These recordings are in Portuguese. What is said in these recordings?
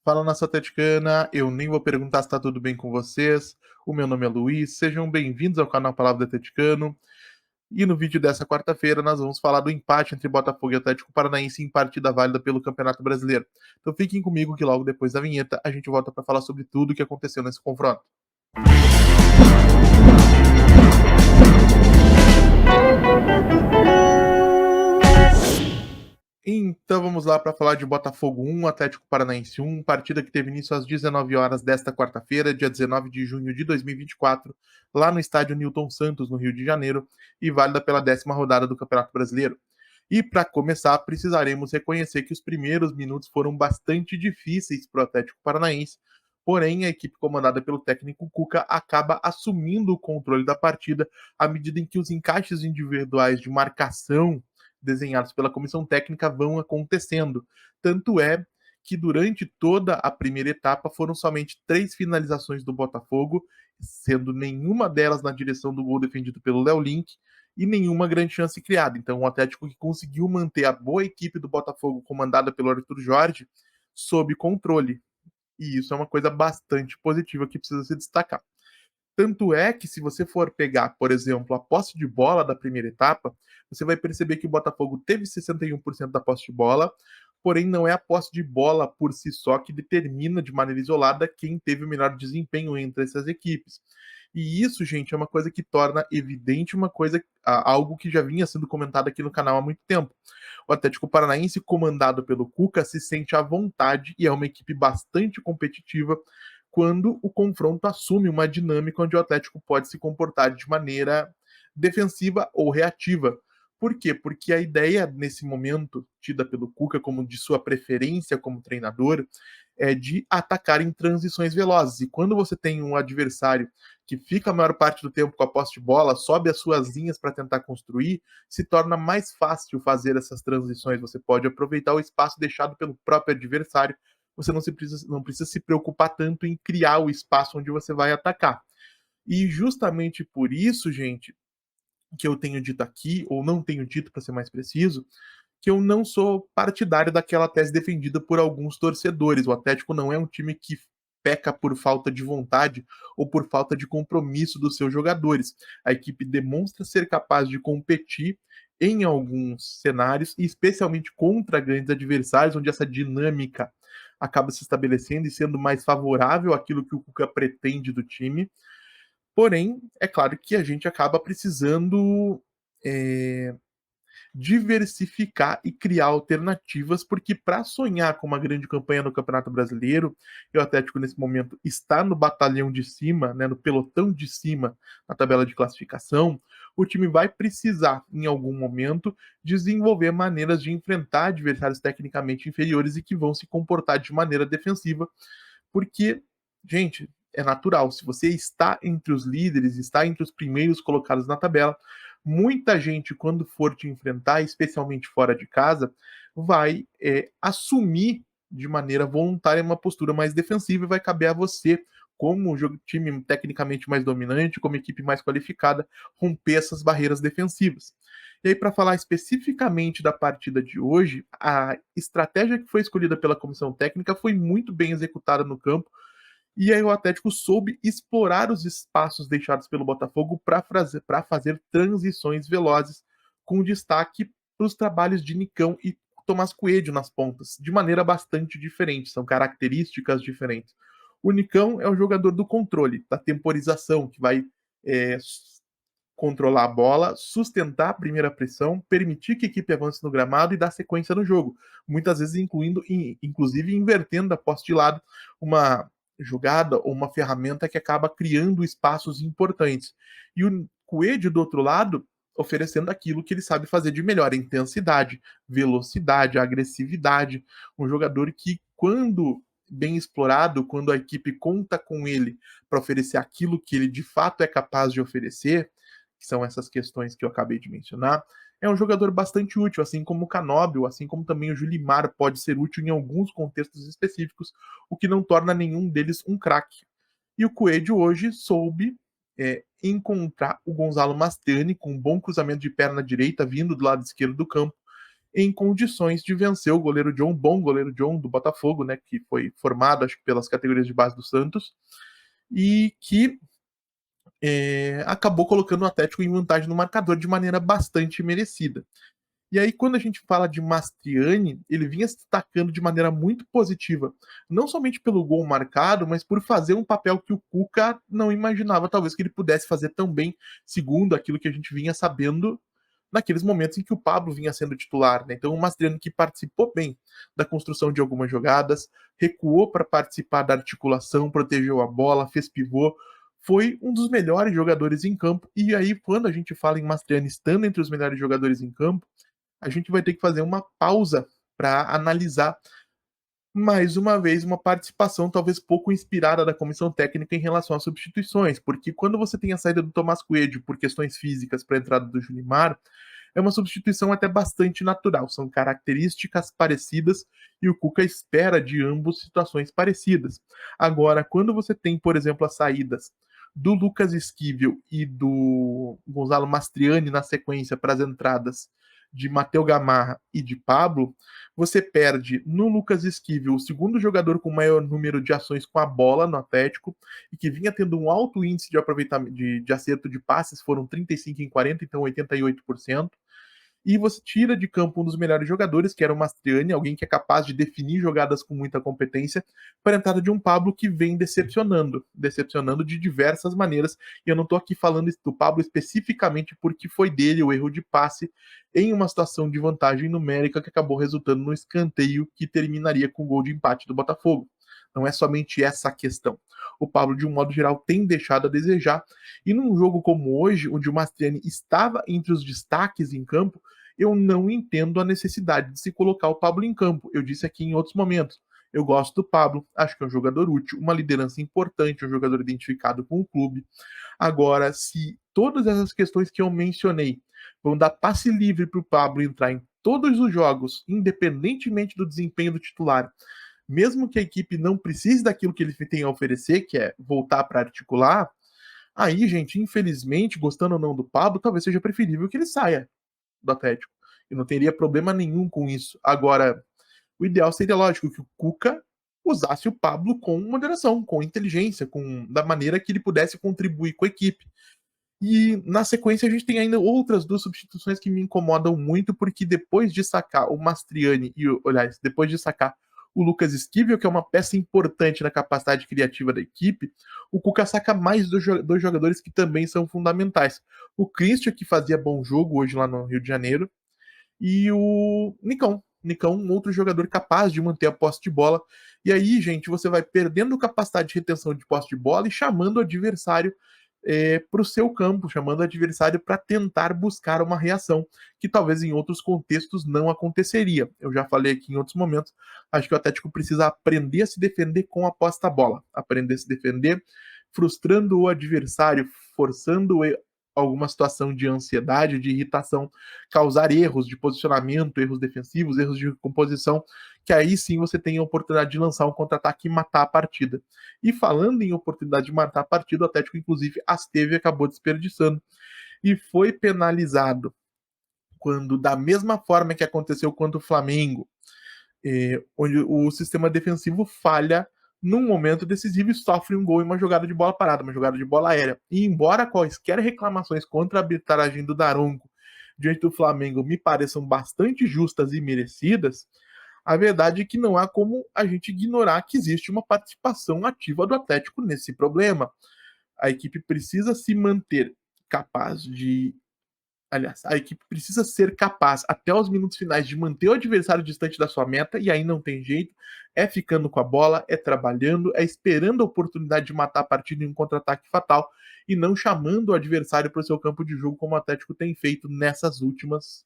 Fala, nação atleticana, eu nem vou perguntar se tá tudo bem com vocês. O meu nome é Luiz, sejam bem-vindos ao canal Palavra do Atleticano. E no vídeo dessa quarta-feira nós vamos falar do empate entre Botafogo e Atlético Paranaense em partida válida pelo Campeonato Brasileiro. Então fiquem comigo que logo depois da vinheta a gente volta para falar sobre tudo o que aconteceu nesse confronto. Então vamos lá para falar de Botafogo 1, Atlético Paranaense 1, partida que teve início às 19 horas desta quarta-feira, dia 19 de junho de 2024, lá no estádio Newton Santos, no Rio de Janeiro, e válida pela 10ª rodada do Campeonato Brasileiro. E para começar, precisaremos reconhecer que os primeiros minutos foram bastante difíceis para o Atlético Paranaense, porém a equipe comandada pelo técnico Cuca acaba assumindo o controle da partida à medida em que os encaixes individuais de marcação desenhados pela comissão técnica vão acontecendo. Tanto é que durante toda a primeira etapa foram somente 3 finalizações do Botafogo, sendo nenhuma delas na direção do gol defendido pelo Léo Link e nenhuma grande chance criada. Então, o Atlético que conseguiu manter a boa equipe do Botafogo, comandada pelo Arthur Jorge, sob controle. E isso é uma coisa bastante positiva que precisa se destacar. Tanto é que, se você for pegar, por exemplo, a posse de bola da primeira etapa, você vai perceber que o Botafogo teve 61% da posse de bola, porém não é a posse de bola por si só que determina de maneira isolada quem teve o melhor desempenho entre essas equipes. E isso, gente, é uma coisa que torna evidente uma coisa, algo que já vinha sendo comentado aqui no canal há muito tempo. O Atlético Paranaense, comandado pelo Cuca, se sente à vontade e é uma equipe bastante competitiva quando o confronto assume uma dinâmica onde o Atlético pode se comportar de maneira defensiva ou reativa. Por quê? Porque a ideia, nesse momento, tida pelo Cuca como de sua preferência como treinador, é de atacar em transições velozes. E quando você tem um adversário que fica a maior parte do tempo com a posse de bola, sobe as suas linhas para tentar construir, se torna mais fácil fazer essas transições. Você pode aproveitar o espaço deixado pelo próprio adversário. Você não precisa se preocupar tanto em criar o espaço onde você vai atacar. E justamente por isso, gente, que eu tenho dito aqui, ou não tenho dito, para ser mais preciso, que eu não sou partidário daquela tese defendida por alguns torcedores. O Atlético não é um time que peca por falta de vontade ou por falta de compromisso dos seus jogadores. A equipe demonstra ser capaz de competir em alguns cenários, e especialmente contra grandes adversários, onde essa dinâmica acaba se estabelecendo e sendo mais favorável àquilo que o Cuca pretende do time. Porém, é claro que a gente acaba precisando diversificar e criar alternativas, porque para sonhar com uma grande campanha no Campeonato Brasileiro, e o Atlético nesse momento está no batalhão de cima, né, no pelotão de cima na tabela de classificação, o time vai precisar, em algum momento, desenvolver maneiras de enfrentar adversários tecnicamente inferiores e que vão se comportar de maneira defensiva, porque, gente, é natural, se você está entre os líderes, está entre os primeiros colocados na tabela, muita gente, quando for te enfrentar, especialmente fora de casa, vai assumir de maneira voluntária uma postura mais defensiva e vai caber a você, como time tecnicamente mais dominante, como equipe mais qualificada, romper essas barreiras defensivas. E aí, para falar especificamente da partida de hoje, a estratégia que foi escolhida pela comissão técnica foi muito bem executada no campo, e aí o Atlético soube explorar os espaços deixados pelo Botafogo para fazer transições velozes, com destaque para os trabalhos de Nicão e Tomás Coelho nas pontas, de maneira bastante diferente, são características diferentes. O Nicão é o jogador do controle, da temporização, que vai é, controlar a bola, sustentar a primeira pressão, permitir que a equipe avance no gramado e dar sequência no jogo, muitas vezes inclusive invertendo a posse de lado, uma jogada ou uma ferramenta que acaba criando espaços importantes. E o Coelho, do outro lado, oferecendo aquilo que ele sabe fazer de melhor: intensidade, velocidade, agressividade. Um jogador que, quando bem explorado, quando a equipe conta com ele para oferecer aquilo que ele de fato é capaz de oferecer, que são essas questões que eu acabei de mencionar, é um jogador bastante útil, assim como o Canóbio, assim como também o Julimar pode ser útil em alguns contextos específicos, o que não torna nenhum deles um craque. E o Coelho hoje soube encontrar o Gonzalo Mastani com um bom cruzamento de perna direita vindo do lado esquerdo do campo em condições de vencer o goleiro John, bom goleiro John do Botafogo, né, que foi formado, acho que pelas categorias de base do Santos, e que acabou colocando o Atlético em vantagem no marcador de maneira bastante merecida. E aí, quando a gente fala de Mastriani, ele vinha se destacando de maneira muito positiva, não somente pelo gol marcado, mas por fazer um papel que o Cuca não imaginava, talvez, que ele pudesse fazer tão bem, segundo aquilo que a gente vinha sabendo naqueles momentos em que o Pablo vinha sendo titular, né? Então, o Mastriani que participou bem da construção de algumas jogadas, recuou para participar da articulação, protegeu a bola, fez pivô, foi um dos melhores jogadores em campo. E aí, quando a gente fala em Mastriani estando entre os melhores jogadores em campo, a gente vai ter que fazer uma pausa para analisar mais uma vez uma participação talvez pouco inspirada da comissão técnica em relação às substituições, porque quando você tem a saída do Tomás Coelho por questões físicas para a entrada do Junimar, é uma substituição até bastante natural, são características parecidas e o Cuca espera de ambos situações parecidas. Agora, quando você tem, por exemplo, as saídas do Lucas Esquivel e do Gonzalo Mastriani na sequência para as entradas de Matheus Gamarra e de Pablo, você perde no Lucas Esquivel, o segundo jogador com maior número de ações com a bola no Atlético, e que vinha tendo um alto índice de aproveitamento de acerto de passes, foram 35 em 40, então 88%. E você tira de campo um dos melhores jogadores, que era o Mastriani, alguém que é capaz de definir jogadas com muita competência, para a entrada de um Pablo que vem decepcionando de diversas maneiras. E eu não estou aqui falando do Pablo especificamente porque foi dele o erro de passe em uma situação de vantagem numérica que acabou resultando no escanteio que terminaria com o gol de empate do Botafogo. Não é somente essa a questão. O Pablo, de um modo geral, tem deixado a desejar. E num jogo como hoje, onde o Mastriani estava entre os destaques em campo, eu não entendo a necessidade de se colocar o Pablo em campo. Eu disse aqui em outros momentos. Eu gosto do Pablo, acho que é um jogador útil, uma liderança importante, um jogador identificado com o clube. Agora, se todas essas questões que eu mencionei vão dar passe livre para o Pablo entrar em todos os jogos, independentemente do desempenho do titular, mesmo que a equipe não precise daquilo que ele tem a oferecer, que é voltar para articular, aí, gente, infelizmente, gostando ou não do Pablo, talvez seja preferível que ele saia do Atlético. Eu não teria problema nenhum com isso. Agora, o ideal seria, lógico, que o Cuca usasse o Pablo com moderação, com inteligência, da maneira que ele pudesse contribuir com a equipe. E na sequência a gente tem ainda outras duas substituições que me incomodam muito, porque depois de sacar o Mastriani aliás, depois de sacar o Lucas Esquivel, que é uma peça importante na capacidade criativa da equipe, o Cuca saca mais dois jogadores que também são fundamentais. O Christian, que fazia bom jogo hoje lá no Rio de Janeiro, e o Nicão. Nicão, um outro jogador capaz de manter a posse de bola. E aí, gente, você vai perdendo capacidade de retenção de posse de bola e chamando o adversário para o seu campo, chamando o adversário para tentar buscar uma reação, que talvez em outros contextos não aconteceria. Eu já falei aqui em outros momentos, acho que o Atlético precisa aprender a se defender com a posse da bola, aprender a se defender, frustrando o adversário, forçando alguma situação de ansiedade, de irritação, causar erros de posicionamento, erros defensivos, erros de composição, que aí sim você tem a oportunidade de lançar um contra-ataque e matar a partida. E falando em oportunidade de matar a partida, o Atlético, inclusive, as teve e acabou desperdiçando. E foi penalizado quando, da mesma forma que aconteceu contra o Flamengo, onde o sistema defensivo falha num momento decisivo e sofre um gol em uma jogada de bola parada, uma jogada de bola aérea. E embora quaisquer reclamações contra a arbitragem do Daronco diante do Flamengo me pareçam bastante justas e merecidas, a verdade é que não há como a gente ignorar que existe uma participação ativa do Atlético nesse problema. A equipe precisa se manter capaz de. Aliás, a equipe precisa ser capaz, até os minutos finais, de manter o adversário distante da sua meta, e aí não tem jeito. É ficando com a bola, é trabalhando, é esperando a oportunidade de matar a partida em um contra-ataque fatal, e não chamando o adversário para o seu campo de jogo, como o Atlético tem feito nessas últimas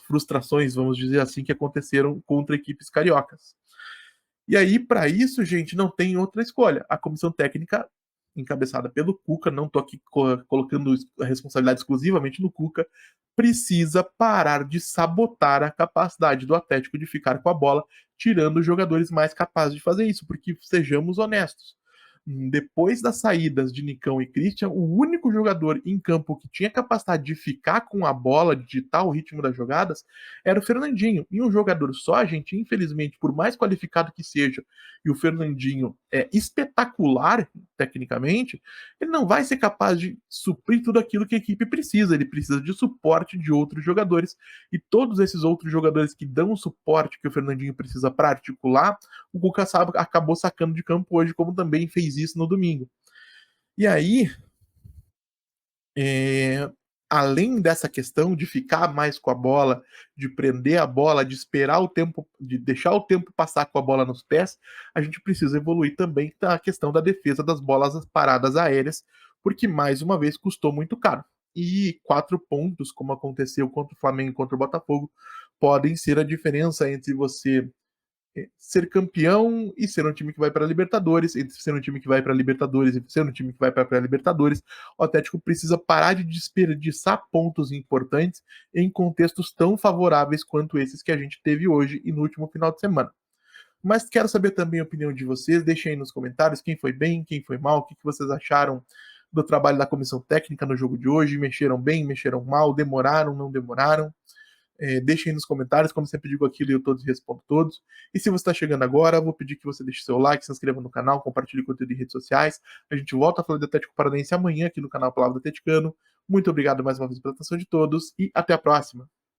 frustrações, vamos dizer assim, que aconteceram contra equipes cariocas. E aí, para isso, gente, não tem outra escolha. A comissão técnica, encabeçada pelo Cuca, não estou aqui colocando a responsabilidade exclusivamente no Cuca, precisa parar de sabotar a capacidade do Atlético de ficar com a bola, tirando os jogadores mais capazes de fazer isso, porque sejamos honestos. Depois das saídas de Nicão e Christian, o único jogador em campo que tinha capacidade de ficar com a bola, de ditar o ritmo das jogadas, era o Fernandinho. E um jogador só, gente, infelizmente, por mais qualificado que seja, e o Fernandinho é espetacular tecnicamente, ele não vai ser capaz de suprir tudo aquilo que a equipe precisa. Ele precisa de suporte de outros jogadores. E todos esses outros jogadores que dão o suporte que o Fernandinho precisa para articular, o Cuca acabou sacando de campo hoje, como também fez isso no domingo. E aí, é, além dessa questão de ficar mais com a bola, de prender a bola, de esperar o tempo, de deixar o tempo passar com a bola nos pés, a gente precisa evoluir também a questão da defesa das bolas paradas aéreas, porque mais uma vez custou muito caro. E 4 pontos, como aconteceu contra o Flamengo e contra o Botafogo, podem ser a diferença entre você ser campeão e ser um time que vai para a Libertadores, entre ser um time que vai para a Libertadores e ser um time que vai para a pré-Libertadores, o Atlético precisa parar de desperdiçar pontos importantes em contextos tão favoráveis quanto esses que a gente teve hoje e no último final de semana. Mas quero saber também a opinião de vocês, deixem aí nos comentários quem foi bem, quem foi mal, o que vocês acharam do trabalho da comissão técnica no jogo de hoje, mexeram bem, mexeram mal, demoraram, não demoraram. Deixem aí nos comentários, como sempre digo aqui, eu todos respondo todos. E se você está chegando agora, vou pedir que você deixe seu like, se inscreva no canal, compartilhe conteúdo em redes sociais. A gente volta a falar do Atlético Paranaense amanhã aqui no canal Palavra do Atleticano. Muito obrigado mais uma vez pela atenção de todos e até a próxima.